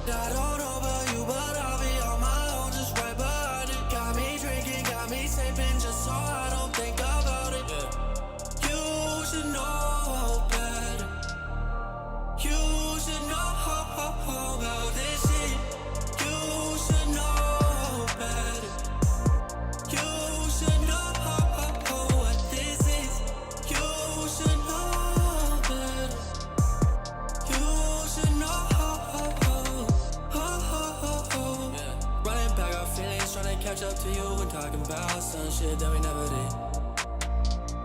I don't know about you, but I'll be on my own, just right behind it. Got me drinking, got me sipping, just so I don't think about it. Yeah. You should know better. You should know about this shit. You should know better. You should know what this is. You should know better. You should know. Yeah. Running back our feelings, trying to catch up to you and talking about some shit that we never did.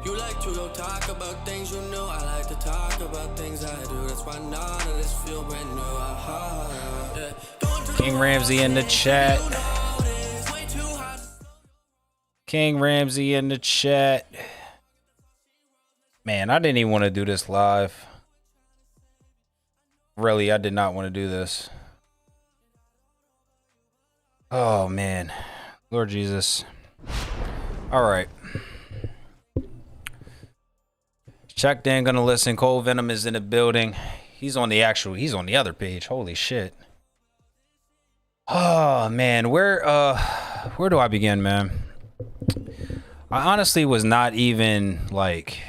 You like to go talk about things you knew. I like to talk about things I do. That's why none of this feel brand new. Yeah. King Ramsey in the chat. King Ramsey in the chat. Man, I didn't even want to do this live. Really, I did not want to do this. Oh, man. Lord Jesus. All right. Chuck Dan gonna listen. Cole Venom is in the building. He's on the other page. Holy shit. Oh, man. Where do I begin, man? I honestly was not even, like,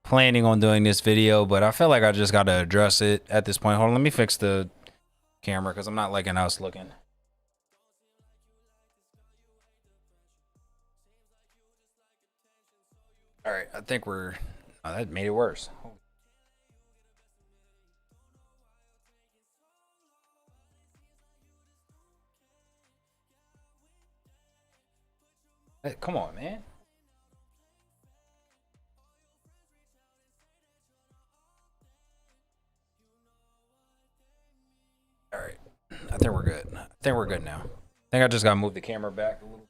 planning on doing this video, but I feel like I just gotta address it at this point. Hold on, let me fix the camera because I'm not liking how it's looking. All right, I think we're... Oh, that made it worse. Hey, come on, man. All right, I think we're good. I think we're good now. I think I just gotta move the camera back a little.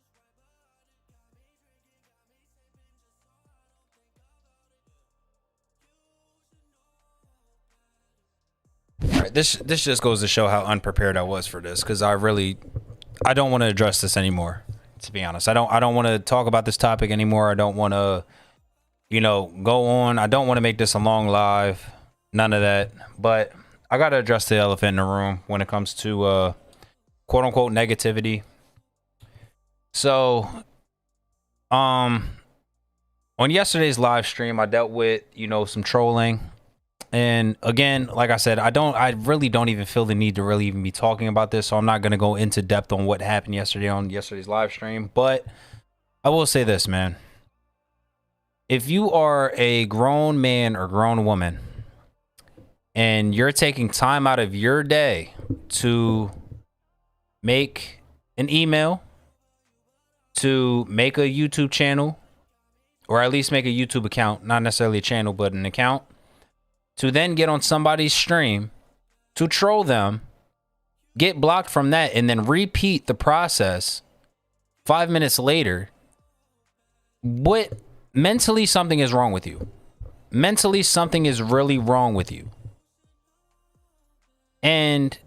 All right, this just goes to show how unprepared I was for this, because I don't want to address this anymore. To be honest, I don't want to talk about this topic anymore. I don't want to, go on. I don't want to make this a long live. None of that. But I got to address the elephant in the room when it comes to quote unquote negativity. So, on yesterday's live stream, I dealt with, some trolling. And again, like I said, I really don't even feel the need to really even be talking about this. So I'm not going to go into depth on what happened yesterday on yesterday's live stream. But I will say this, man. If you are a grown man or grown woman and you're taking time out of your day to make an email, to make a YouTube channel, or at least make a YouTube account, not necessarily a channel, but an account, to then get on somebody's stream, to troll them, get blocked from that, and then repeat the process 5 minutes later, mentally something is wrong with you. Mentally something is really wrong with you. And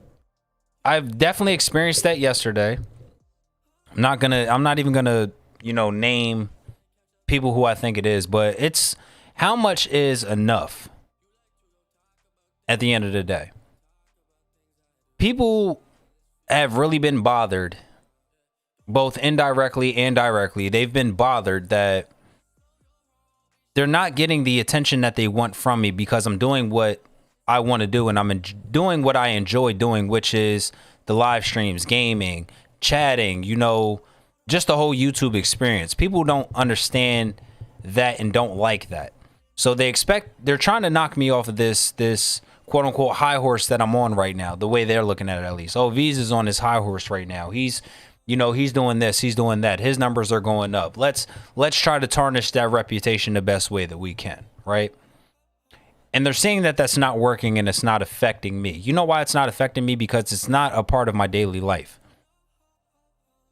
I've definitely experienced that yesterday. I'm not even gonna, name people who I think it is, but it's how much is enough at the end of the day. People have really been bothered, both indirectly and directly. They've been bothered that they're not getting the attention that they want from me because I'm doing what I want to do, and I'm doing what I enjoy doing, which is the live streams, gaming, chatting, just the whole YouTube experience. People don't understand that and don't like that. So they're trying to knock me off of this quote unquote high horse that I'm on right now, the way they're looking at it, at least. Oh, V's is on his high horse right now. He's doing this, he's doing that. His numbers are going up. Let's try to tarnish that reputation the best way that we can, right? And they're seeing that that's not working and it's not affecting me. You know why it's not affecting me? Because it's not a part of my daily life.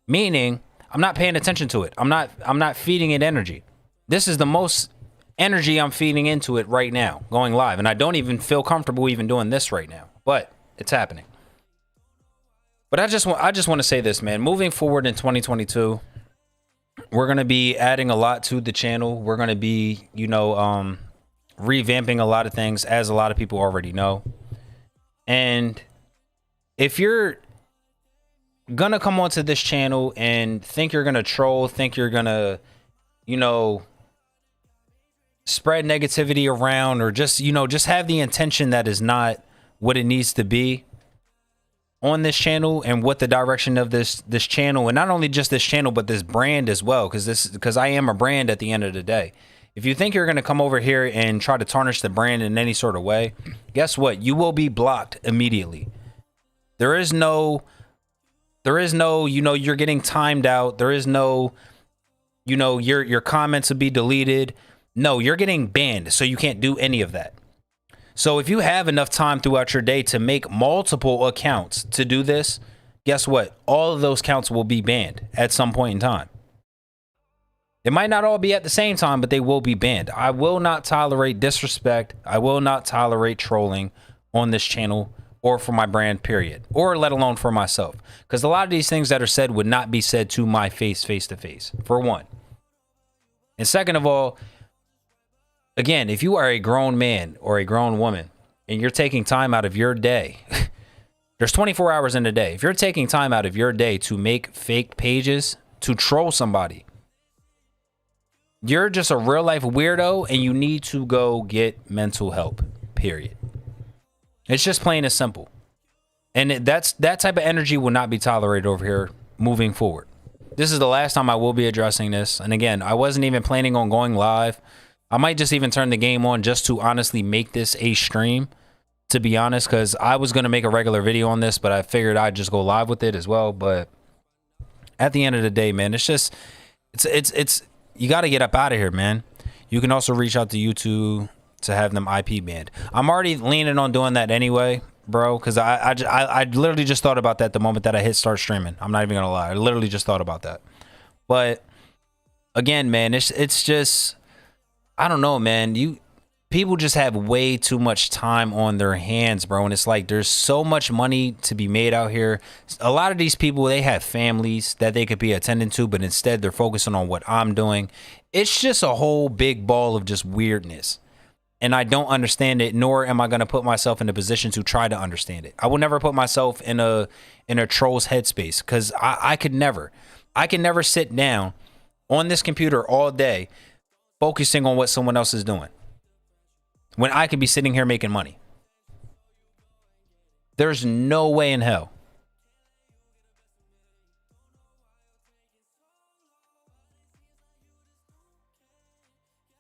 Meaning, I'm not paying attention to it. I'm not feeding it energy. This is the most energy I'm feeding into it right now, going live. And I don't even feel comfortable even doing this right now, but it's happening. But I just want to say this, man. Moving forward in 2022, we're going to be adding a lot to the channel. We're going to be, revamping a lot of things, as a lot of people already know. And if you're gonna come onto this channel and think you're gonna troll, think you're gonna, you know, spread negativity around, or just, you know, just have the intention that is not what it needs to be on this channel, and what the direction of this channel, and not only just this channel, but this brand as well, because I am a brand at the end of the day. If you think you're going to come over here and try to tarnish the brand in any sort of way, guess what? You will be blocked immediately. There is no, you know, you're getting timed out. There is no, you know, your comments will be deleted. No, you're getting banned, so you can't do any of that. So if you have enough time throughout your day to make multiple accounts to do this, guess what? All of those accounts will be banned at some point in time. It might not all be at the same time, but they will be banned. I will not tolerate disrespect. I will not tolerate trolling on this channel or for my brand, period, or let alone for myself. Because a lot of these things that are said would not be said to my face to face, for one. And second of all, again, if you are a grown man or a grown woman and you're taking time out of your day, there's 24 hours in a day. If you're taking time out of your day to make fake pages to troll somebody, you're just a real life weirdo and you need to go get mental help, period. It's just plain and simple. And that type of energy will not be tolerated over here moving forward. This is the last time I will be addressing this. And again, I wasn't even planning on going live. I might just even turn the game on just to honestly make this a stream, to be honest, because I was going to make a regular video on this, but I figured I'd just go live with it as well. But at the end of the day, man, it's just, it's you got to get up out of here, man. You can also reach out to YouTube to have them IP banned. I'm already leaning on doing that anyway, bro, because I literally just thought about that the moment that I hit start streaming. I'm not even going to lie. I literally just thought about that. But again, man, it's just, I don't know, man. People just have way too much time on their hands, bro. And it's like there's so much money to be made out here. A lot of these people, they have families that they could be attending to, but instead they're focusing on what I'm doing. It's just a whole big ball of just weirdness. And I don't understand it, nor am I going to put myself in a position to try to understand it. I will never put myself in a troll's headspace, because I could never. I can never sit down on this computer all day focusing on what someone else is doing when I could be sitting here making money. There's no way in hell.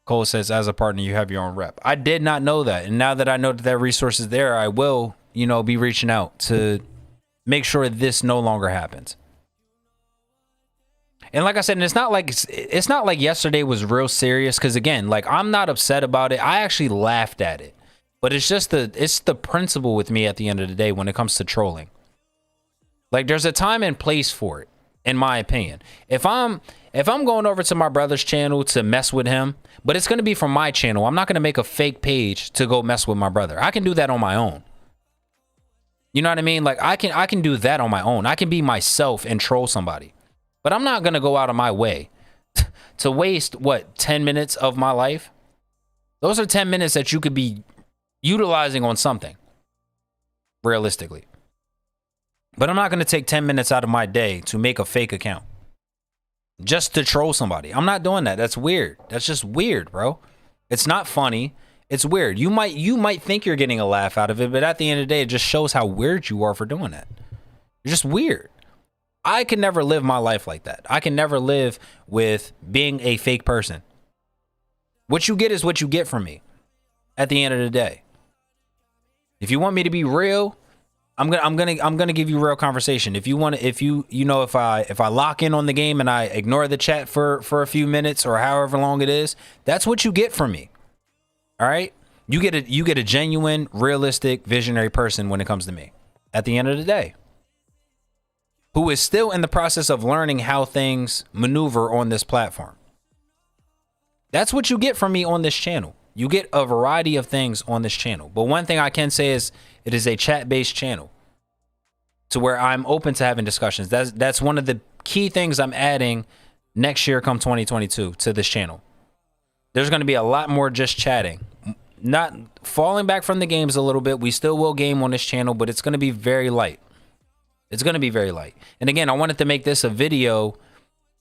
Cole says, as a partner, you have your own rep. I did not know that. And now that I know that that resource is there, I will, you know, be reaching out to make sure this no longer happens. And like I said, and it's not like yesterday was real serious, because again, like, I'm not upset about it. I actually laughed at it. But it's just the principle with me at the end of the day when it comes to trolling. Like, there's a time and place for it, in my opinion. If I'm going over to my brother's channel to mess with him, but it's going to be from my channel, I'm not going to make a fake page to go mess with my brother. I can do that on my own. You know what I mean? Like, I can do that on my own. I can be myself and troll somebody. But I'm not going to go out of my way to waste, what, 10 minutes of my life? Those are 10 minutes that you could be utilizing on something, realistically. But I'm not going to take 10 minutes out of my day to make a fake account just to troll somebody. I'm not doing that. That's weird. That's just weird, bro. It's not funny. It's weird. You might think you're getting a laugh out of it, but at the end of the day, it just shows how weird you are for doing that. You're just weird. I can never live my life like that. I can never live with being a fake person. What you get is what you get from me at the end of the day. If you want me to be real, I'm gonna give you real conversation. If you want to, if I lock in on the game and I ignore the chat for a few minutes or however long it is, that's what you get from me. All right? You get a genuine, realistic, visionary person when it comes to me at the end of the day, who is still in the process of learning how things maneuver on this platform. That's what you get from me on this channel. You get a variety of things on this channel. But one thing I can say is it is a chat-based channel to where I'm open to having discussions. That's one of the key things I'm adding next year come 2022 to this channel. There's going to be a lot more just chatting. Not falling back from the games a little bit. We still will game on this channel, but it's going to be very light. It's going to be very light. And again, I wanted to make this a video,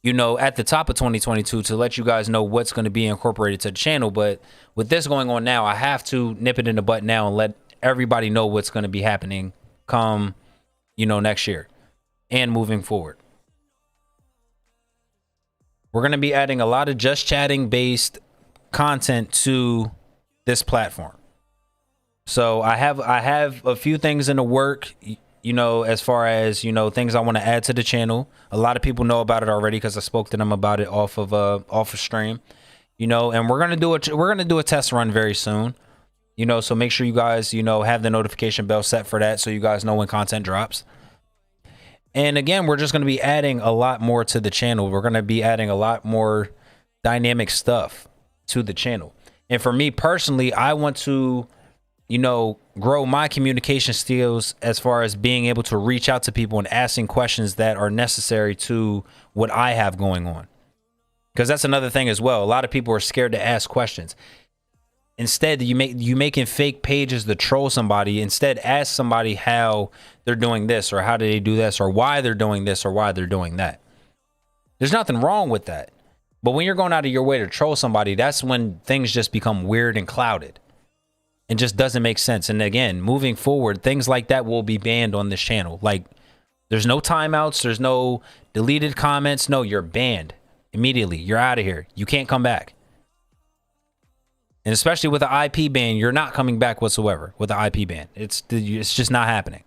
you know, at the top of 2022 to let you guys know what's going to be incorporated to the channel. But with this going on now, I have to nip it in the butt now and let everybody know what's going to be happening come, you know, next year and moving forward. We're going to be adding a lot of just chatting based content to this platform. So I have a few things in the work, you know, as far as, you know, things I want to add to the channel. A lot of people know about it already because I spoke to them about it off of stream, you know, and we're going to do a test run very soon, you know, so make sure you guys, you know, have the notification bell set for that so you guys know when content drops. And again, we're just going to be adding a lot more to the channel. We're going to be adding a lot more dynamic stuff to the channel. And for me personally, I want to, you know, grow my communication skills as far as being able to reach out to people and asking questions that are necessary to what I have going on. Because that's another thing as well. A lot of people are scared to ask questions. Instead, you making fake pages to troll somebody. Instead, ask somebody how they're doing this, or how do they do this, or why they're doing this, or why they're doing that. There's nothing wrong with that. But when you're going out of your way to troll somebody, that's when things just become weird and clouded. It just doesn't make sense. And again, moving forward, things like that will be banned on this channel. Like, there's no timeouts. There's no deleted comments. No, you're banned immediately. You're out of here. You can't come back. And especially with the IP ban, you're not coming back whatsoever with the IP ban. It's just not happening.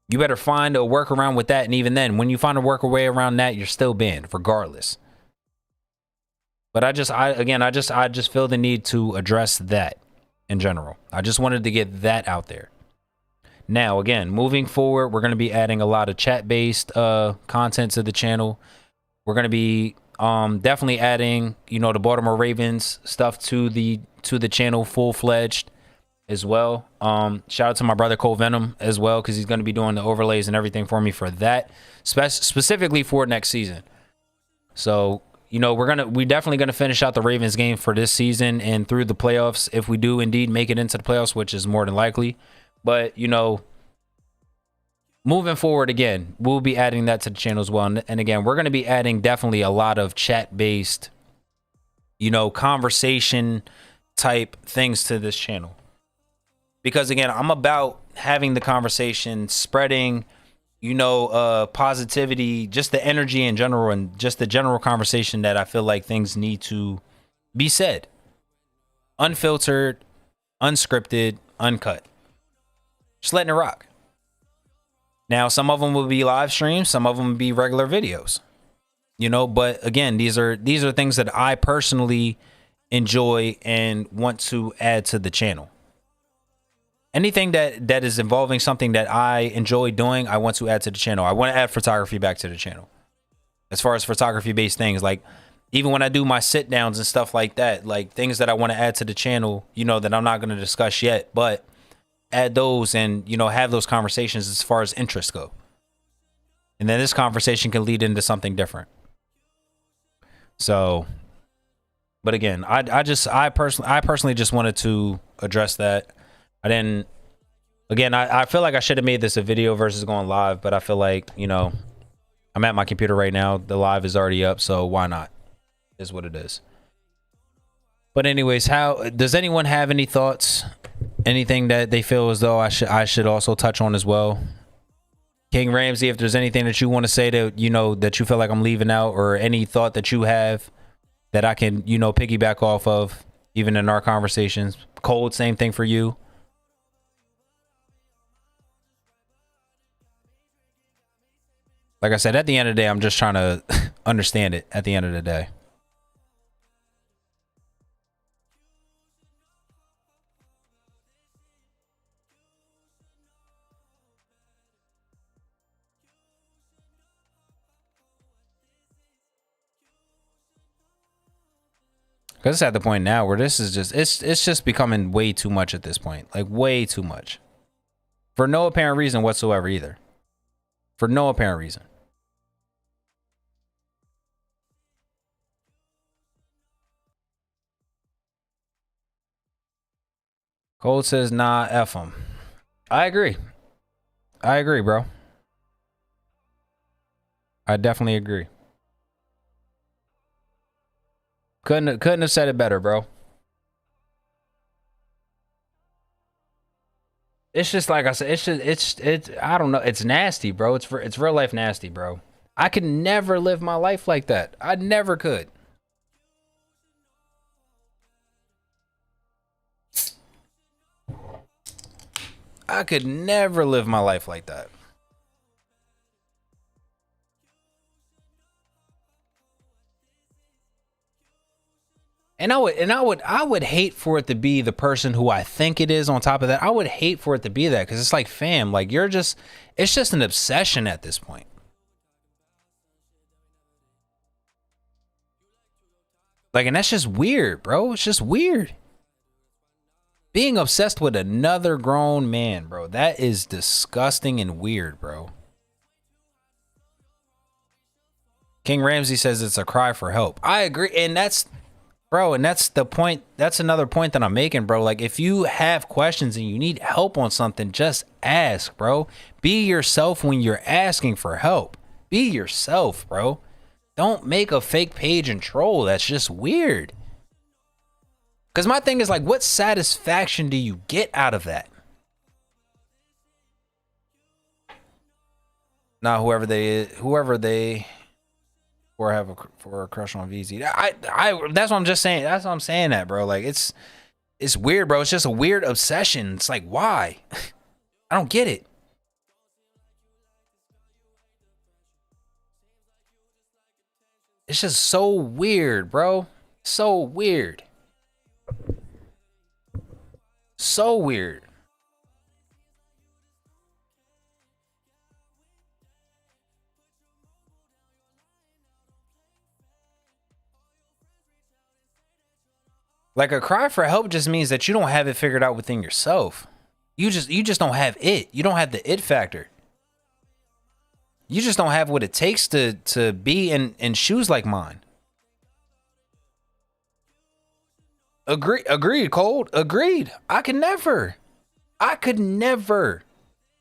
You better find a workaround with that. And even then, when you find a workaround around that, you're still banned regardless. But I just feel the need to address that in general. I just wanted to get that out there. Now, again, moving forward, we're going to be adding a lot of chat-based content to the channel. We're going to be definitely adding, you know, the Baltimore Ravens stuff to the channel full-fledged as well. Shout out to my brother Cole Venom as well, because he's going to be doing the overlays and everything for me for that, specifically for next season. So, you know, we're definitely gonna finish out the Ravens game for this season and through the playoffs, if we do indeed make it into the playoffs, which is more than likely. But, you know, moving forward, again, we'll be adding that to the channel as well. And again, we're going to be adding definitely a lot of chat-based, you know, conversation type things to this channel. Because, again, I'm about having the conversation, spreading, you know, positivity, just the energy in general, and just the general conversation that I feel like things need to be said. Unfiltered, unscripted, uncut. Just letting it rock. Now, some of them will be live streams, some of them will be regular videos, you know, but again, these are things that I personally enjoy and want to add to the channel. Anything that is involving something that I enjoy doing, I want to add to the channel. I want to add photography back to the channel. As far as photography based things, like even when I do my sit downs and stuff like that, like things that I want to add to the channel, you know, that I'm not going to discuss yet, but add those and, you know, have those conversations as far as interests go. And then this conversation can lead into something different. So, but again, I personally just wanted to address that. I feel like I should have made this a video versus going live, but I feel like, you know, I'm at my computer right now. The live is already up, so why not? Is what it is. But anyways, how does anyone have any thoughts? Anything that they feel as though I should also touch on as well? King Ramsey, if there's anything that you want to say that, you know, that you feel like I'm leaving out, or any thought that you have that I can, you know, piggyback off of, even in our conversations. Cold, same thing for you. Like I said, at the end of the day, I'm just trying to understand it at the end of the day. Because it's at the point now where this is just, it's just becoming way too much at this point. Like, way too much. For no apparent reason whatsoever either. For no apparent reason. Cold says, nah, F them. I agree. I agree, bro. I definitely agree. Couldn't have said it better, bro. It's just like I said. It's I don't know. It's nasty, bro. It's real life nasty, bro. I could never live my life like that. I never could. I could never live my life like that. And I would hate for it to be the person who I think it is on top of that. I would hate for it to be that, because it's like, fam, like it's just an obsession at this point. Like, and that's just weird, bro. It's just weird. Being obsessed with another grown man, bro. That is disgusting and weird, bro. King Ramsey says it's a cry for help. I agree. And that's, bro, and that's the point. That's another point that I'm making, bro. Like, if you have questions and you need help on something, just ask, bro. Be yourself when you're asking for help. Be yourself, bro. Don't make a fake page and troll. That's just weird. Because my thing is, like, what satisfaction do you get out of that? Now, whoever they or have a crush on VZ. That's what I'm just saying. That's what I'm saying, that, bro. Like, it's weird, bro. It's just a weird obsession. It's like, why? I don't get it. It's just so weird, bro. So weird. So weird. Like, a cry for help just means that you don't have it figured out within yourself. You just don't have it. You don't have the it factor. You just don't have what it takes to be in shoes like mine. Agreed, Cold. Agreed. I could never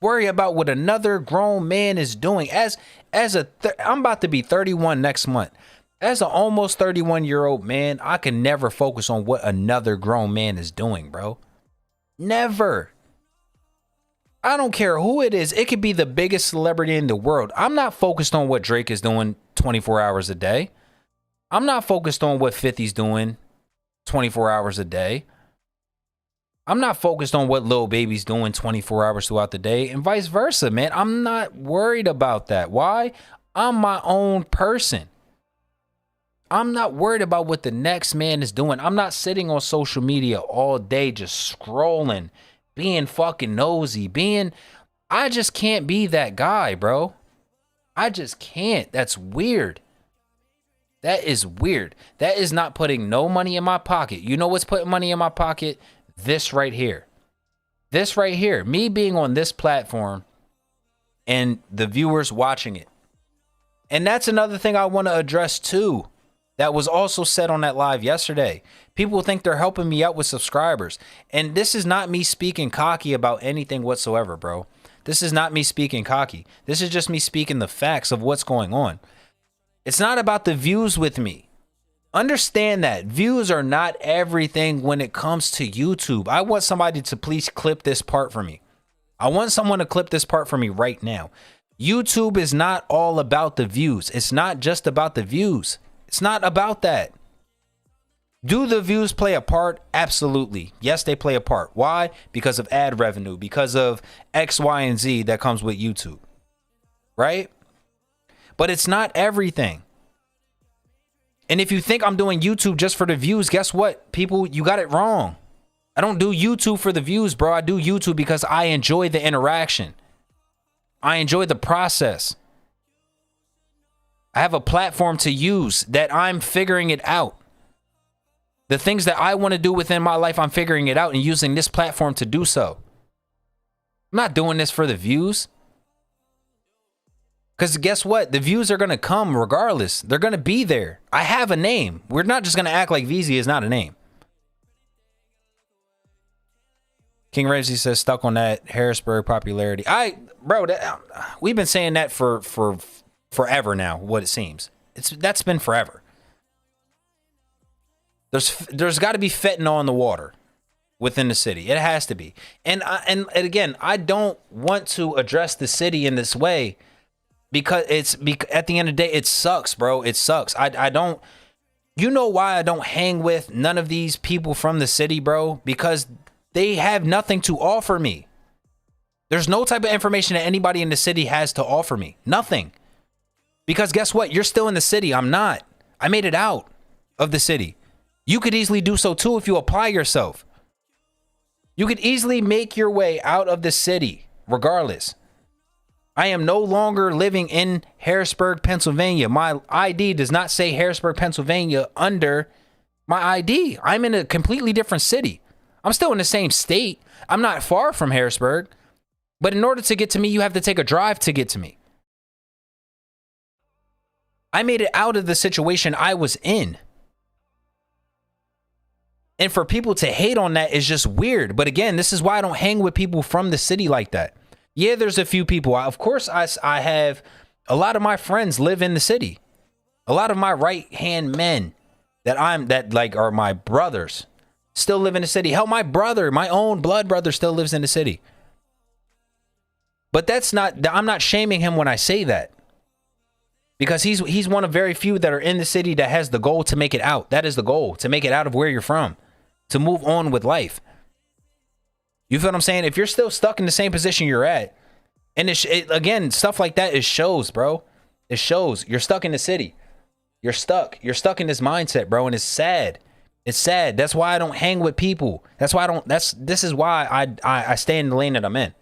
worry about what another grown man is doing. I'm about to be 31 next month. As an almost 31-year-old man, I can never focus on what another grown man is doing, bro. Never. I don't care who it is. It could be the biggest celebrity in the world. I'm not focused on what Drake is doing 24 hours a day. I'm not focused on what 50's doing 24 hours a day. I'm not focused on what Lil Baby's doing 24 hours throughout the day, and vice versa, man. I'm not worried about that. Why? I'm my own person. I'm not worried about what the next man is doing. I'm not sitting on social media all day just scrolling, being fucking nosy, I just can't be that guy, bro. I just can't. That's weird. That is weird. That is not putting no money in my pocket. You know what's putting money in my pocket? This right here. This right here. Me being on this platform and the viewers watching it. And that's another thing I want to address too. That was also said on that live yesterday. People think they're helping me out with subscribers. And this is not me speaking cocky about anything whatsoever, bro. This is not me speaking cocky. This is just me speaking the facts of what's going on. It's not about the views with me. Understand that views are not everything when it comes to YouTube. I want somebody to please clip this part for me. I want someone to clip this part for me right now. YouTube is not all about the views. It's not just about the views. It's not about that. Do the views play a part? Absolutely. Yes, they play a part. Why? Because of ad revenue, because of X, Y, and Z that comes with YouTube. Right? But it's not everything. And if you think I'm doing YouTube just for the views, guess what? People, you got it wrong. I don't do YouTube for the views, bro. I do YouTube because I enjoy the interaction. I enjoy the process. I have a platform to use that I'm figuring it out. The things that I want to do within my life, I'm figuring it out and using this platform to do so. I'm not doing this for the views. Because guess what? The views are going to come regardless. They're going to be there. I have a name. We're not just going to act like VZ is not a name. King Ramsey says stuck on that Harrisburg popularity. Bro, we've been saying that for forever now, what it seems. That's been forever. There's got to be fentanyl in the water within the city. It has to be. And again, I don't want to address the city in this way because at the end of the day, it sucks, bro. It sucks. I don't. You know why I don't hang with none of these people from the city, bro? Because they have nothing to offer me. There's no type of information that anybody in the city has to offer me. Nothing. Because guess what? You're still in the city. I'm not. I made it out of the city. You could easily do so too if you apply yourself. You could easily make your way out of the city regardless. I am no longer living in Harrisburg, Pennsylvania. My ID does not say Harrisburg, Pennsylvania under my ID. I'm in a completely different city. I'm still in the same state. I'm not far from Harrisburg. But in order to get to me, you have to take a drive to get to me. I made it out of the situation I was in. And for people to hate on that is just weird. But again, this is why I don't hang with people from the city like that. Yeah, there's a few people. Of course, I have a lot of my friends live in the city. A lot of my right-hand men that are my brothers still live in the city. Hell, my brother, my own blood brother still lives in the city. But I'm not shaming him when I say that. Because he's one of very few that are in the city that has the goal to make it out. That is the goal, to make it out of where you're from, to move on with life. You feel what I'm saying? If you're still stuck in the same position you're at, and again, stuff like that, it shows, bro. It shows. You're stuck in the city. You're stuck. You're stuck in this mindset, bro, and it's sad. It's sad. That's why I don't hang with people. That's why this is why I stay in the lane that I'm in.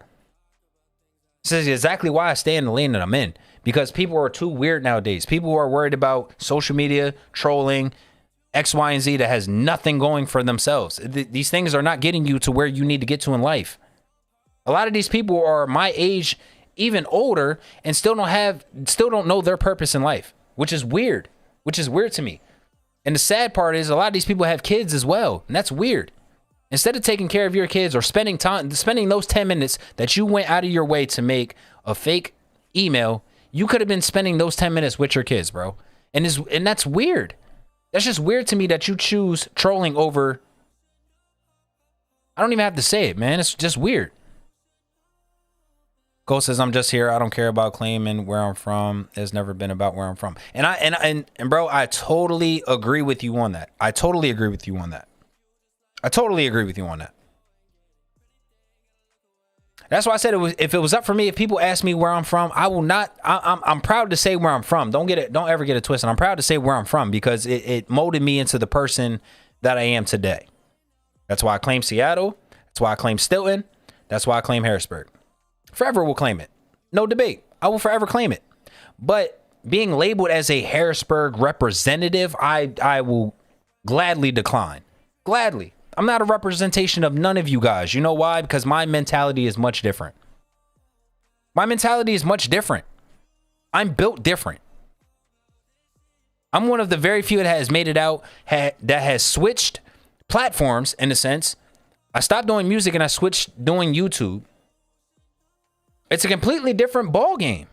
This is exactly why I stay in the lane that I'm in. Because people are too weird nowadays. People are worried about social media, trolling, X, Y, and Z that has nothing going for themselves. These things are not getting you to where you need to get to in life. A lot of these people are my age, even older, and still don't know their purpose in life, which is weird. Which is weird to me. And the sad part is a lot of these people have kids as well, and that's weird. Instead of taking care of your kids or spending those 10 minutes that you went out of your way to make a fake email, you could have been spending those 10 minutes with your kids, bro. And that's weird. That's just weird to me that you choose trolling over. I don't even have to say it, man. It's just weird. Ghost says, I'm just here. I don't care about claiming where I'm from. It's never been about where I'm from. And bro, I totally agree with you on that. I totally agree with you on that. That's why I said if it was up for me, if people ask me where I'm from, I will not. I'm proud to say where I'm from. Don't ever get it twisted. I'm proud to say where I'm from because it molded me into the person that I am today. That's why I claim Seattle. That's why I claim Stilton. That's why I claim Harrisburg. Forever will claim it. No debate. I will forever claim it. But being labeled as a Harrisburg representative, I will gladly decline. Gladly. I'm not a representation of none of you guys. You know why? Because my mentality is much different. I'm built different. I'm one of the very few that has made it out, that has switched platforms in a sense. I stopped doing music and I switched doing YouTube. It's a completely different ball game.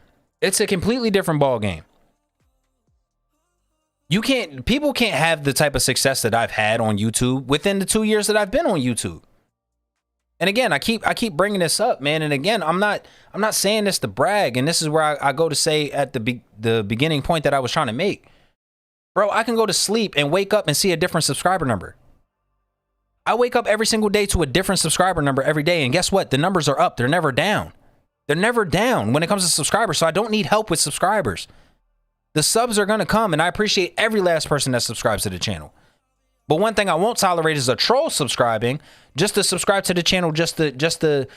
People can't have the type of success that I've had on YouTube within the 2 years that I've been on YouTube. And again, I keep bringing this up, man. And again, I'm not saying this to brag. And this is where I go to say at the beginning point that I was trying to make, bro. I can go to sleep and wake up and see a different subscriber number. I wake up every single day to a different subscriber number every day. And guess what? The numbers are up. They're never down. They're never down when it comes to subscribers. So I don't need help with subscribers. The subs are going to come, and I appreciate every last person that subscribes to the channel. But one thing I won't tolerate is a troll subscribing just to subscribe to the channel, just to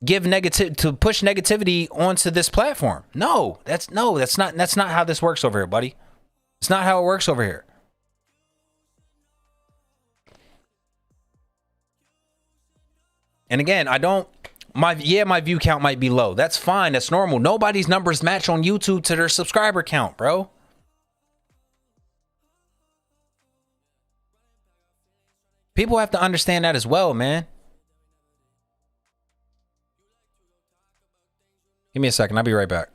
give to push negativity onto this platform. No, that's not how this works over here, buddy. It's not how it works over here. And again, my view count might be low. That's fine. That's normal. Nobody's numbers match on YouTube to their subscriber count, bro. People have to understand that as well, man. Give me a second. I'll be right back.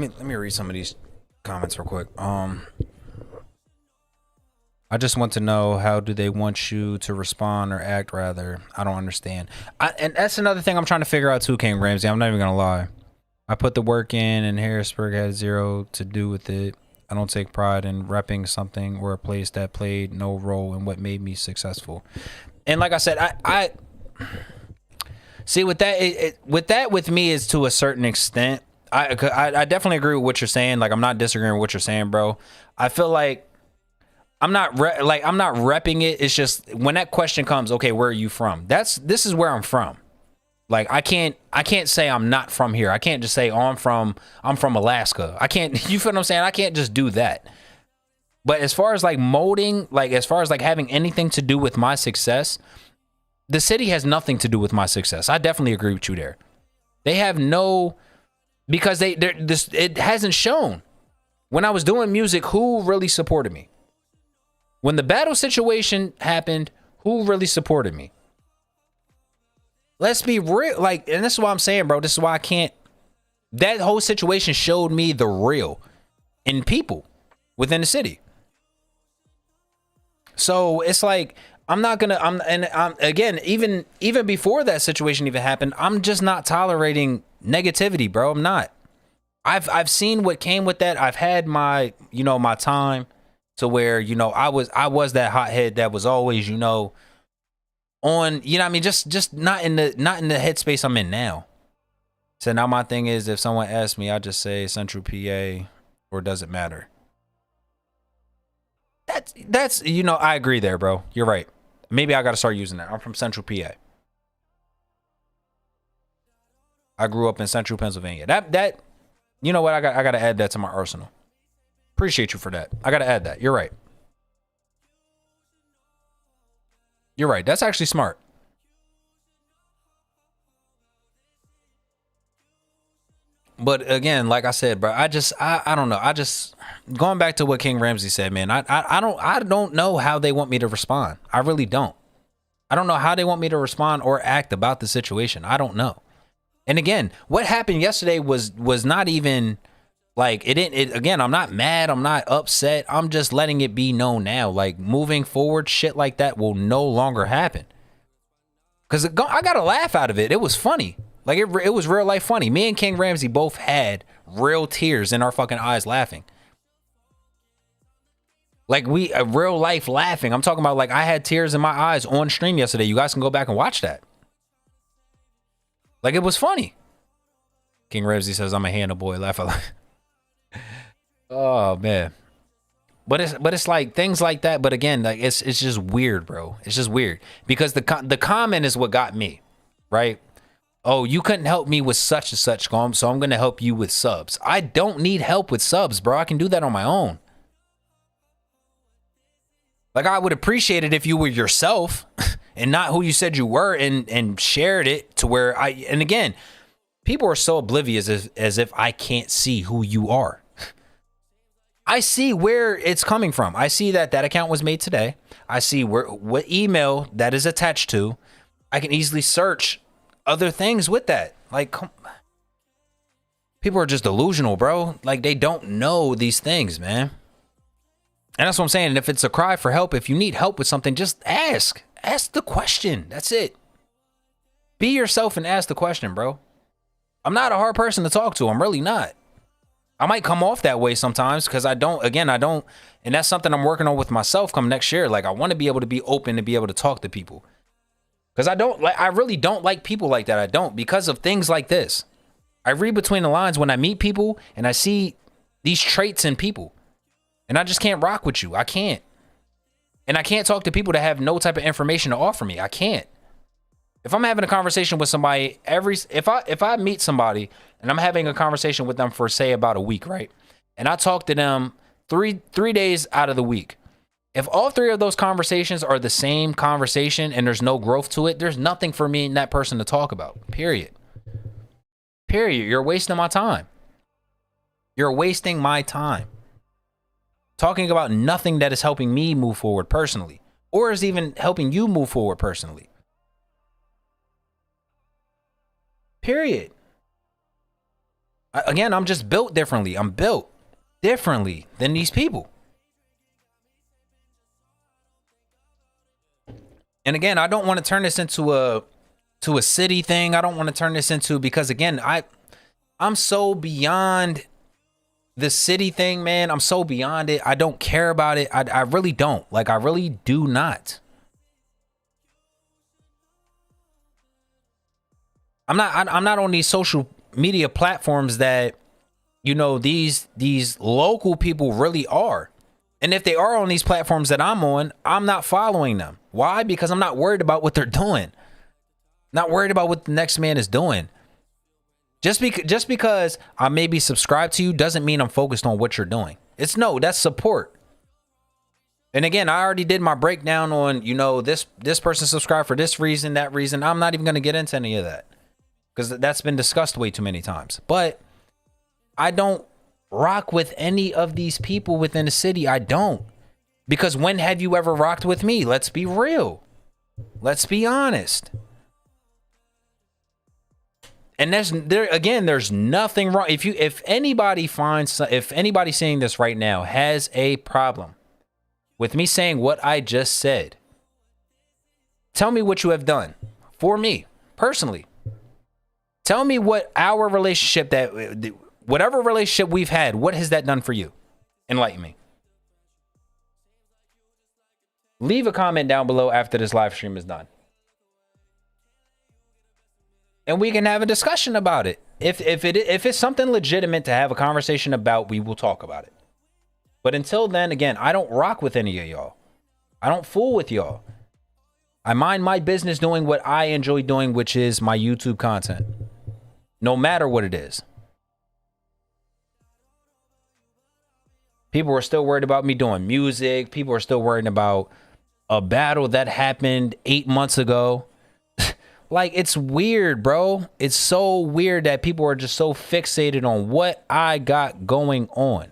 let me read some of these comments real quick. I just want to know, how do they want you to respond or act? Rather, I don't understand. And that's another thing I'm trying to figure out too, King Ramsey. I'm not even gonna lie. I put the work in, and Harrisburg had zero to do with it. I don't take pride in repping something or a place that played no role in what made me successful. And like I said, I see with that, with me is to a certain extent. I definitely agree with what you're saying. Like, I'm not disagreeing with what you're saying, bro. I feel like I'm not repping it. It's just when that question comes, okay, where are you from? This is where I'm from. Like, I can't say I'm not from here. I can't just say, oh, I'm from Alaska. I can't, you feel what I'm saying? I can't just do that. But as far as like molding, like as far as like having anything to do with my success, the city has nothing to do with my success. I definitely agree with you there. They have no, because it hasn't shown. When I was doing music, who really supported me? When the battle situation happened, who really supported me? Let's be real. Like, and this is what I'm saying, bro. This is why I can't. That whole situation showed me the real in people within the city. So it's like, I'm not gonna. I'm again, even before that situation even happened, I'm just not tolerating negativity, bro. I'm not. I've seen what came with that. I've had my my time to where I was that hothead that was always on, what I mean, just not in the headspace I'm in now. So now my thing is, if someone asks me, I just say Central PA, or does it matter? That's I agree there, bro. You're right. Maybe I got to start using that. I'm from Central PA. I grew up in Central Pennsylvania. That you know what? I got to add that to my arsenal. Appreciate you for that. I got to add that. You're right. You're right. That's actually smart. But again, like I said, bro, I don't know. I just, going back to what King Ramsey said, man, I don't know how they want me to respond. I really don't. I don't know how they want me to respond or act about the situation. I don't know. And again, what happened yesterday was not even like, again, I'm not mad. I'm not upset. I'm just letting it be known now. Like, moving forward, shit like that will no longer happen. Cause I got a laugh out of it. It was funny. Like, it was real life funny. Me and King Ramsey both had real tears in our fucking eyes laughing. Like, real life laughing. I'm talking about, like, I had tears in my eyes on stream yesterday. You guys can go back and watch that. Like, it was funny. King Ramsey says, I'm a Hannah boy. Laugh out loud. Oh, man. But it's like things like that. But again, like, it's just weird, bro. It's just weird. Because the comment is what got me, right? Oh, you couldn't help me with such and such, so I'm going to help you with subs. I don't need help with subs, bro. I can do that on my own. Like, I would appreciate it if you were yourself and not who you said you were, and shared it to where and again, people are so oblivious as if I can't see who you are. I see where it's coming from. I see that account was made today. I see what email that is attached to. I can easily search other things with that. Like, people are just delusional, bro. Like, they don't know these things, man. And that's what I'm saying. And if it's a cry for help, if you need help with something, just ask the question. That's it. Be yourself and ask the question, bro. I'm not a hard person to talk to. I'm really not. I might come off that way sometimes because I don't, and that's something I'm working on with myself come next year. Like, I want to be able to be open to be able to talk to people. Because I really don't like people like that. I don't, because of things like this. I read between the lines when I meet people and I see these traits in people. And I just can't rock with you. I can't. And I can't talk to people that have no type of information to offer me. I can't. If I'm having a conversation with somebody, if I meet somebody and I'm having a conversation with them for, say, about a week, right? And I talk to them three days out of the week. If all three of those conversations are the same conversation and there's no growth to it, there's nothing for me and that person to talk about. Period. You're wasting my time. You're wasting my time. Talking about nothing that is helping me move forward personally, or is even helping you move forward personally. Period. Again, I'm just built differently. I'm built differently than these people. And again, I don't want to turn this into a city thing. I don't want to turn this into, because again, I'm so beyond the city thing, man. I'm so beyond it. I don't care about it. I really don't. Like, I really do not. I'm not on these social media platforms that, you know, these local people really are. And if they are on these platforms that I'm on, I'm not following them. Why? Because I'm not worried about what they're doing. Not worried about what the next man is doing. Just because I may be subscribed to you doesn't mean I'm focused on what you're doing. That's support. And again, I already did my breakdown on, you know, this person subscribed for this reason, that reason. I'm not even going to get into any of that, because that's been discussed way too many times. But I don't rock with any of these people within the city. I don't. Because when have you ever rocked with me? Let's be real. Let's be honest. And there's nothing wrong. If anybody seeing this right now has a problem with me saying what I just said, tell me what you have done for me personally. Tell me what our relationship, whatever relationship we've had, what has that done for you? Enlighten me. Leave a comment down below after this live stream is done, and we can have a discussion about it. If it's something legitimate to have a conversation about, we will talk about it. But until then, again, I don't rock with any of y'all. I don't fool with y'all. I mind my business doing what I enjoy doing, which is my YouTube content, no matter what it is. People are still worried about me doing music. People are still worried about a battle that happened 8 months ago. Like, it's weird, bro. It's so weird that people are just so fixated on what I got going on.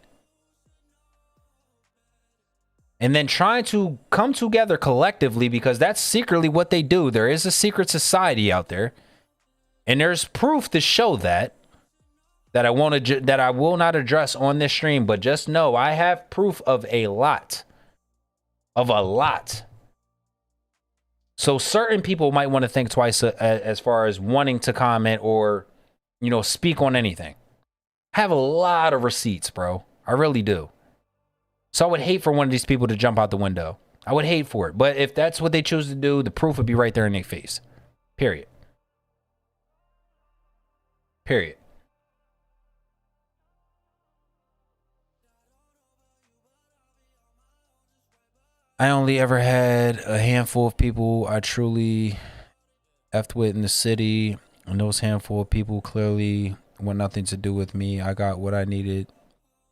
And then trying to come together collectively, because that's secretly what they do. There is a secret society out there. And there's proof to show that I will not address on this stream, but just know I have proof of a lot. So certain people might want to think twice as far as wanting to comment or, you know, speak on anything. I have a lot of receipts, bro. I really do. So I would hate for one of these people to jump out the window. I would hate for it. But if that's what they choose to do, the proof would be right there in their face. Period. Period. I only ever had a handful of people I truly effed with in the city, and those handful of people clearly want nothing to do with me. I got what I needed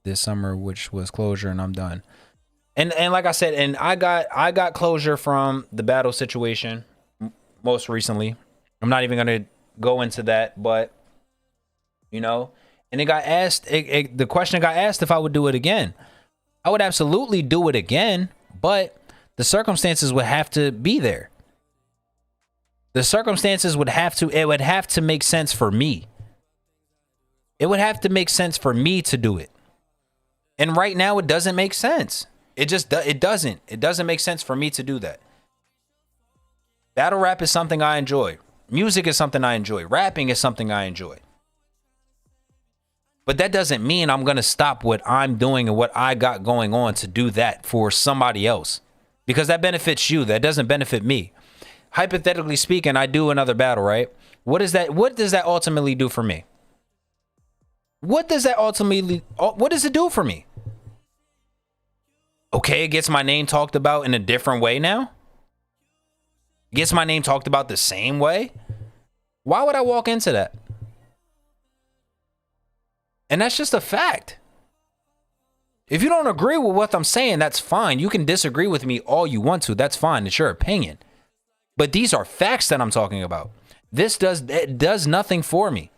this summer, which was closure, and I'm done. And like I said, and I got closure from the battle situation most recently. I'm not even gonna go into that, but you know, and it got asked. The question got asked if I would do it again. I would absolutely do it again. But the circumstances would have to be there. The circumstances would have to make sense for me. It would have to make sense for me to do it. And right now it doesn't make sense. It doesn't make sense for me to do that. Battle rap is something I enjoy. Music is something I enjoy. Rapping is something I enjoy. But that doesn't mean I'm going to stop what I'm doing and what I got going on to do that for somebody else. Because that benefits you. That doesn't benefit me. Hypothetically speaking, I do another battle, right? What does that ultimately do for me? What does it do for me? Okay, it gets my name talked about in a different way now. It gets my name talked about the same way. Why would I walk into that? And that's just a fact. If you don't agree with what I'm saying, that's fine. You can disagree with me all you want to. That's fine. It's your opinion. But these are facts that I'm talking about. It does nothing for me.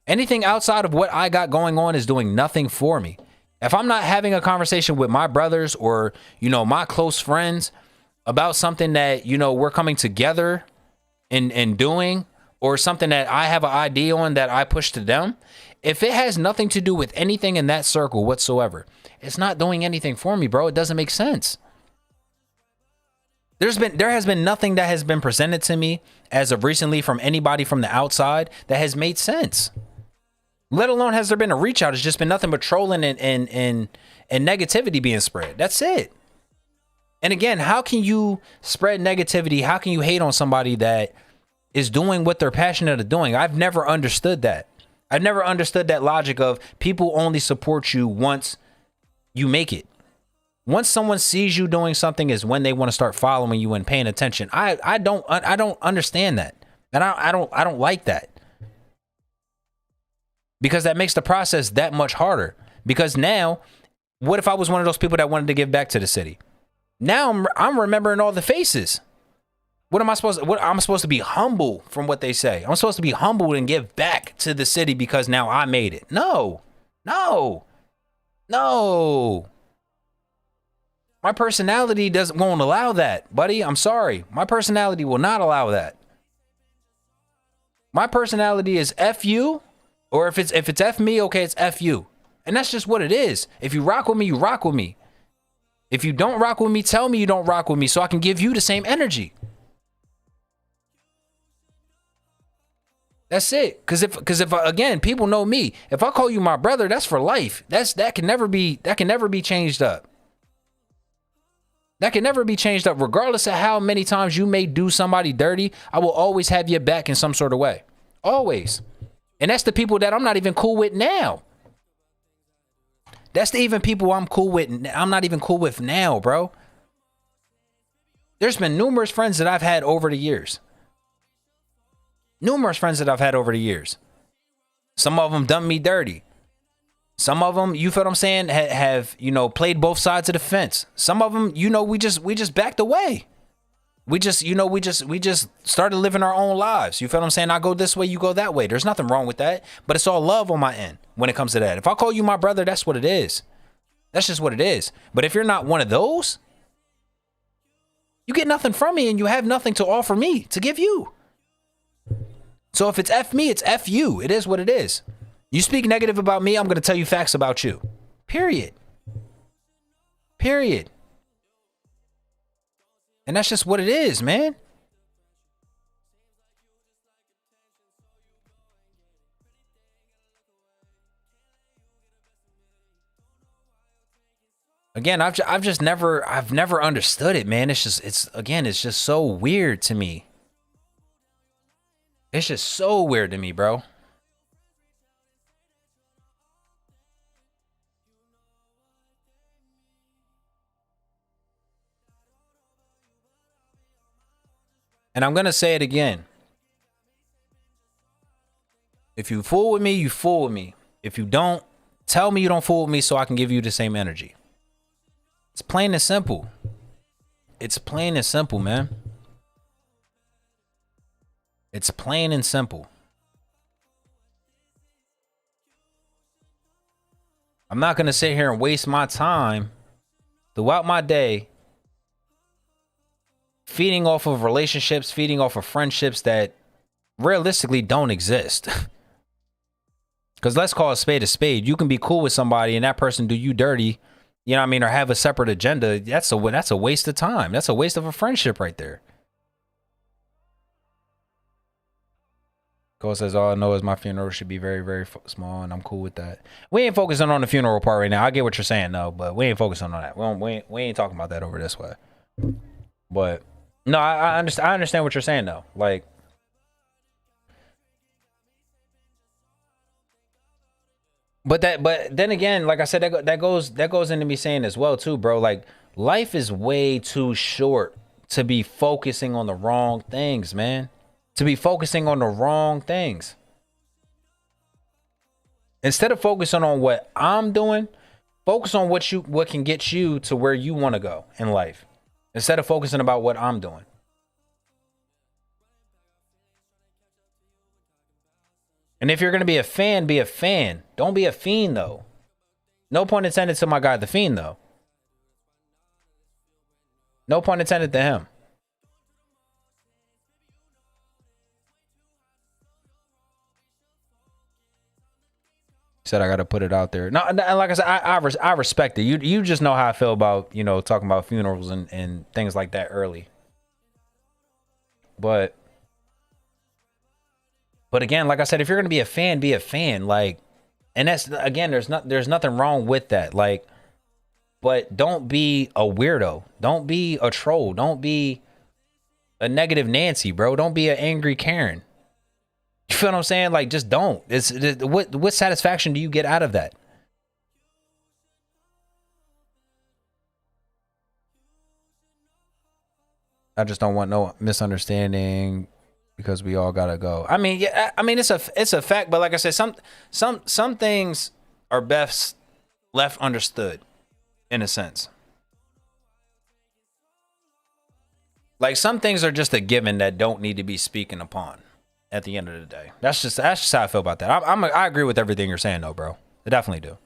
Anything outside of what I got going on is doing nothing for me. If I'm not having a conversation with my brothers or, you know, my close friends about something that, you know, we're coming together and doing, or something that I have an idea on that I push to them, If it has nothing to do with anything in that circle whatsoever, it's not doing anything for me, bro. It doesn't make sense. There has been nothing that has been presented to me as of recently from anybody from the outside that has made sense. Let alone has there been a reach out. It's just been nothing but trolling and negativity being spread. That's it. And again, how can you spread negativity? How can you hate on somebody that is doing what they're passionate of doing? I've never understood that. I've never understood that logic of people only support you once you make it. Once someone sees you doing something is when they want to start following you and paying attention. I don't understand that. And I don't like that. Because that makes the process that much harder. Because now, what if I was one of those people that wanted to give back to the city? Now I'm remembering all the faces. What am I supposed to, I'm supposed to be humble from what they say. I'm supposed to be humble and give back to the city because now I made it. No. My personality won't allow that, buddy. I'm sorry. My personality will not allow that. My personality is F you, or if it's F me, okay, it's F you. And that's just what it is. If you rock with me, you rock with me. If you don't rock with me, tell me you don't rock with me so I can give you the same energy. That's it. Because if again, people know me. If I call you my brother, that's for life. That can never be changed up. That can never be changed up. Regardless of how many times you may do somebody dirty, I will always have your back in some sort of way. Always. And that's the people that I'm not even cool with now. That's the even people I'm not even cool with now, bro. There's been numerous friends that I've had over the years. Some of them done me dirty. Some of them, you feel what I'm saying, have played both sides of the fence. Some of them, we just backed away. We just started living our own lives. You feel what I'm saying? I go this way, you go that way. There's nothing wrong with that, but it's all love on my end when it comes to that. If I call you my brother, that's what it is. That's just what it is. But if you're not one of those, you get nothing from me and you have nothing to offer me to give you. So if it's F me, it's F you. It is what it is. You speak negative about me, I'm going to tell you facts about you. Period. And that's just what it is, man. Again, I've never understood it, man. It's just so weird to me. It's just so weird to me, bro. And I'm going to say it again. If you fool with me, you fool with me. If you don't, tell me you don't fool with me so I can give you the same energy. It's plain and simple. It's plain and simple, man. It's plain and simple. I'm not going to sit here and waste my time throughout my day feeding off of relationships, feeding off of friendships that realistically don't exist. Because let's call a spade a spade. You can be cool with somebody and that person do you dirty, you know what I mean, or have a separate agenda. That's a waste of time. That's a waste of a friendship right there. Cole says, all I know is my funeral should be very, very small, and I'm cool with that. We ain't focusing on the funeral part right now. I get what you're saying, though, but we ain't focusing on that. We ain't talking about that over this way. But no, I understand what you're saying, though. Like, but then again, like I said, that goes into me saying as well, too, bro. Like, life is way too short to be focusing on the wrong things, man. To be focusing on the wrong things. Instead of focusing on what I'm doing, focus on what can get you to where you want to go in life. Instead of focusing about what I'm doing. And if you're going to be a fan, be a fan. Don't be a fiend, though. No pun intended to my guy, the Fiend, though. No pun intended to him. Said I got to put it out there. No, and like I said, I respect it. You just know how I feel about, you know, talking about funerals and things like that early. But again, like I said, if you're gonna be a fan, be a fan. Like, and that's, again, there's nothing wrong with that. Like, but don't be a weirdo. Don't be a troll. Don't be a negative Nancy, bro. Don't be an angry Karen. You feel what I'm saying? Like, just don't. What satisfaction do you get out of that? I just don't want no misunderstanding because we all gotta go. I mean, yeah, I mean it's a fact, but like I said, some things are best left understood, in a sense. Like, some things are just a given that don't need to be speaking upon. At the end of the day, that's just how I feel about that. I agree with everything you're saying, though, bro. I definitely do.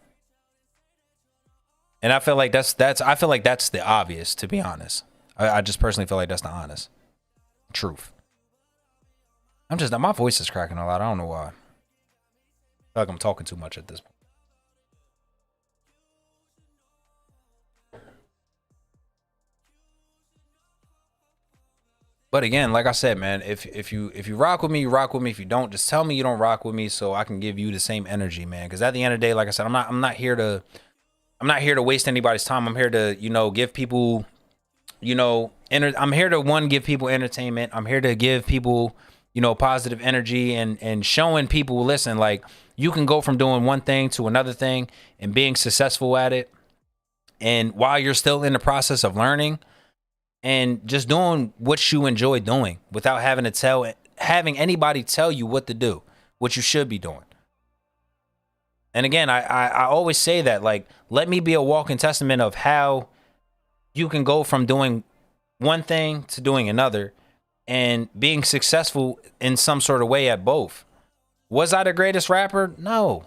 And I feel like that's the obvious, to be honest. I just personally feel like that's the honest truth. My voice is cracking a lot. I don't know why. I feel like I'm talking too much at this point. But again, like I said, man, if you rock with me, you rock with me. If you don't, just tell me you don't rock with me so I can give you the same energy, man. Because at the end of the day, like I said, I'm not here to waste anybody's time. I'm here to, you know, give people, you know, I'm here to give people entertainment. I'm here to give people, you know, positive energy and showing people, listen, like, you can go from doing one thing to another thing and being successful at it. And while you're still in the process of learning, and just doing what you enjoy doing without having anybody tell you what to do, what you should be doing. And again, I always say that, like, let me be a walking testament of how you can go from doing one thing to doing another and being successful in some sort of way at both. Was I the greatest rapper? No.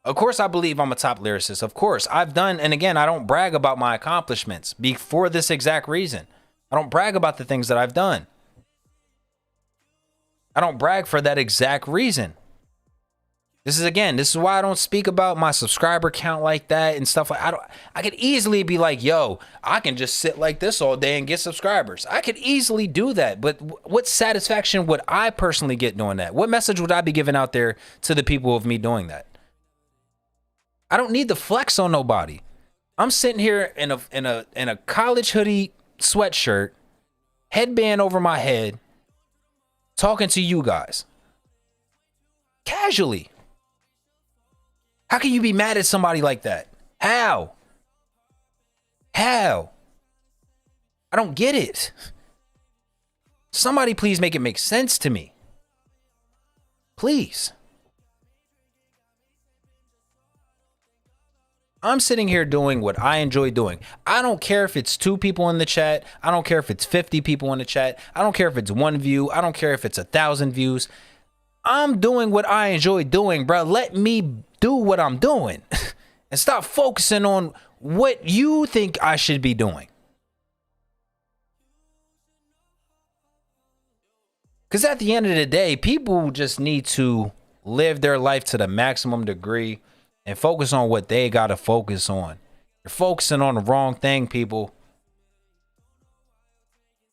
Of course, I believe I'm a top lyricist. Of course, I've done, and again, I don't brag about my accomplishments for this exact reason. I don't brag about the things that I've done. I don't brag for that exact reason. This is why I don't speak about my subscriber count like that and stuff. I could easily be like, yo, I can just sit like this all day and get subscribers. I could easily do that. But what satisfaction would I personally get doing that? What message would I be giving out there to the people of me doing that? I don't need to flex on nobody. I'm sitting here in a college hoodie sweatshirt, headband over my head, talking to you guys. Casually. How can you be mad at somebody like that? How? I don't get it. Somebody please make it make sense to me. Please. I'm sitting here doing what I enjoy doing. I don't care if it's 2 people in the chat. I don't care if it's 50 people in the chat. I don't care if it's 1 view. I don't care if it's 1,000 views. I'm doing what I enjoy doing, bro. Let me do what I'm doing and stop focusing on what you think I should be doing. Because at the end of the day, people just need to live their life to the maximum degree and focus on what they got to focus on. You're focusing on the wrong thing, people.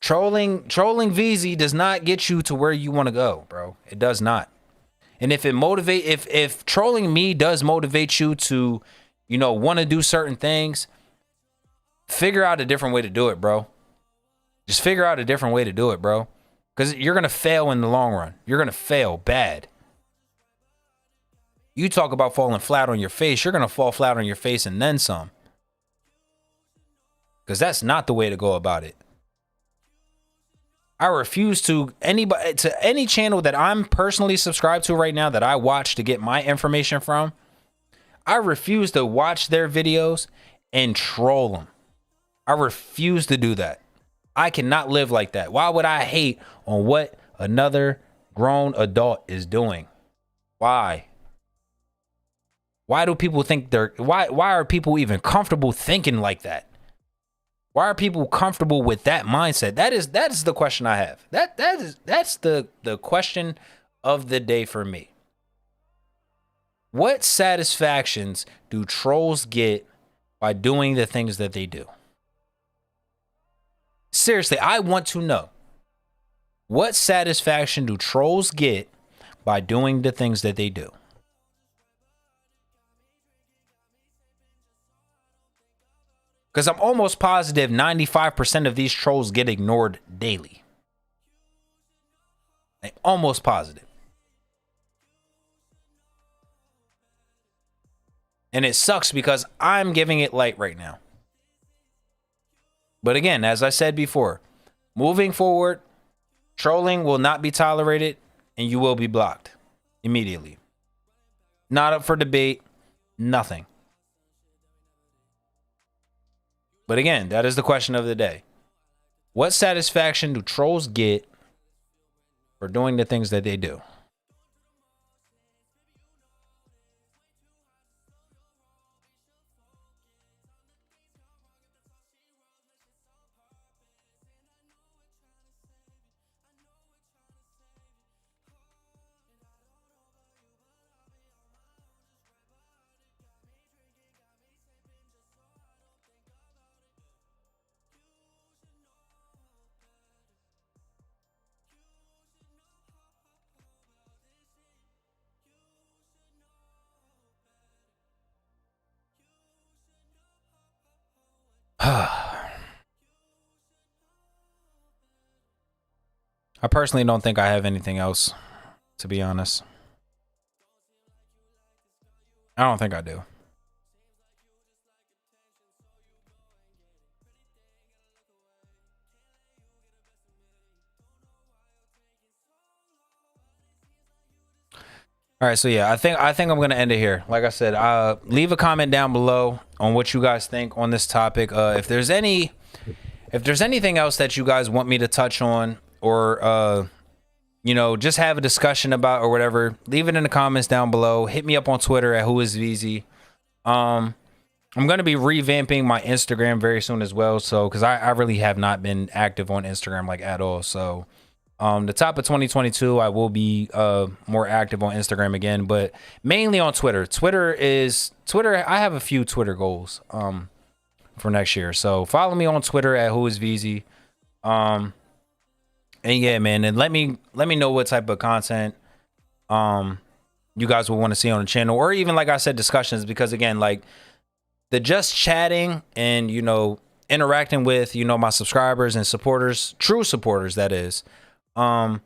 Trolling VZ does not get you to where you want to go, bro. It does not. And if if trolling me does motivate you to, you know, want to do certain things, figure out a different way to do it, bro. Just figure out a different way to do it, bro. Because you're going to fail in the long run. You're going to fail bad. You talk about falling flat on your face, you're going to fall flat on your face and then some. Because that's not the way to go about it. I refuse to any channel that I'm personally subscribed to right now that I watch to get my information from. I refuse to watch their videos and troll them. I refuse to do that. I cannot live like that. Why would I hate on what another grown adult is doing? Why? Why do people think why are people even comfortable thinking like that? Why are people comfortable with that mindset? That is the question I have. That's the question of the day for me. What satisfactions do trolls get by doing the things that they do? Seriously, I want to know. What satisfaction do trolls get by doing the things that they do? Because I'm almost positive 95% of these trolls get ignored daily. I'm almost positive. And it sucks because I'm giving it light right now. But again, as I said before, moving forward, trolling will not be tolerated and you will be blocked immediately. Not up for debate, nothing. But again, that is the question of the day. What satisfaction do trolls get for doing the things that they do? I personally don't think I have anything else, to be honest. I don't think I do. All right, so yeah, I think I'm gonna end it here. Like I said, leave a comment down below on what you guys think on this topic. If there's anything else that you guys want me to touch on, or you know, just have a discussion about or whatever, leave it in the comments down below. Hit me up on Twitter at whoisVeezy. I'm gonna be revamping my Instagram very soon as well. So, because I really have not been active on Instagram like at all. So. The top of 2022, I will be more active on Instagram again, but mainly on Twitter. Twitter, I have a few Twitter goals for next year. So follow me on Twitter at whoisVeezy. And yeah, man, and let me know what type of content you guys will want to see on the channel, or even, like I said, discussions, because again, like the just chatting and, you know, interacting with, you know, my subscribers and supporters, true supporters, that is. I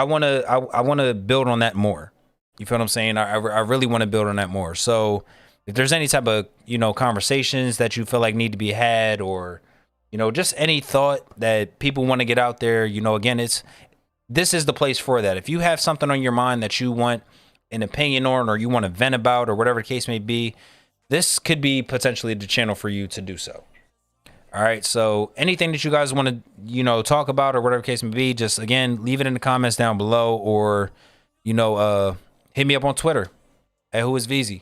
want to build on that more. You feel what I'm saying? I really want to build on that more. So if there's any type of, you know, conversations that you feel like need to be had, or, you know, just any thought that people want to get out there, you know, again, this is the place for that. If you have something on your mind that you want an opinion on, or you want to vent about, or whatever the case may be, this could be potentially the channel for you to do so. All right, so anything that you guys want to, you know, talk about, or whatever the case may be, just, again, leave it in the comments down below, or, you know, hit me up on Twitter at whoisVeezy,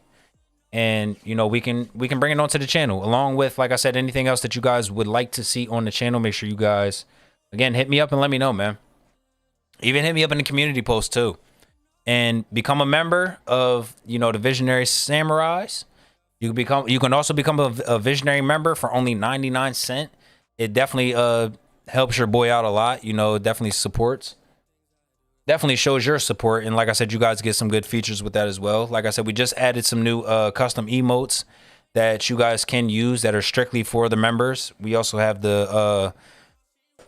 and, you know, we can bring it onto the channel, along with, like I said, anything else that you guys would like to see on the channel. Make sure you guys, again, hit me up and let me know, man. Even hit me up in the community post too, and become a member of, you know, the Visionary Samurais. You can also become a visionary member for only 99 cents. It definitely helps your boy out a lot. You know, it definitely supports. Definitely shows your support. And like I said, you guys get some good features with that as well. Like I said, we just added some new custom emotes that you guys can use that are strictly for the members. We also have the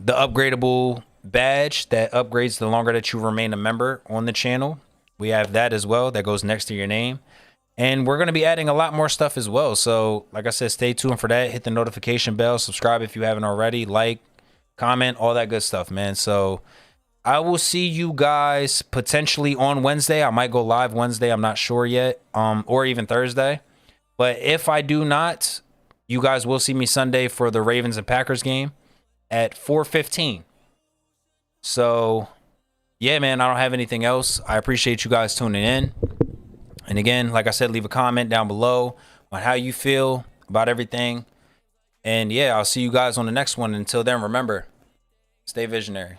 upgradable badge that upgrades the longer that you remain a member on the channel. We have that as well. That goes next to your name. And we're going to be adding a lot more stuff as well. So, like I said, stay tuned for that. Hit the notification bell. Subscribe if you haven't already. Like, comment, all that good stuff, man. So, I will see you guys potentially on Wednesday. I might go live Wednesday. I'm not sure yet. Or even Thursday. But if I do not, you guys will see me Sunday for the Ravens and Packers game at 4:15. So, yeah, man, I don't have anything else. I appreciate you guys tuning in. And again, like I said, leave a comment down below on how you feel about everything. And yeah, I'll see you guys on the next one. Until then, remember, stay visionary.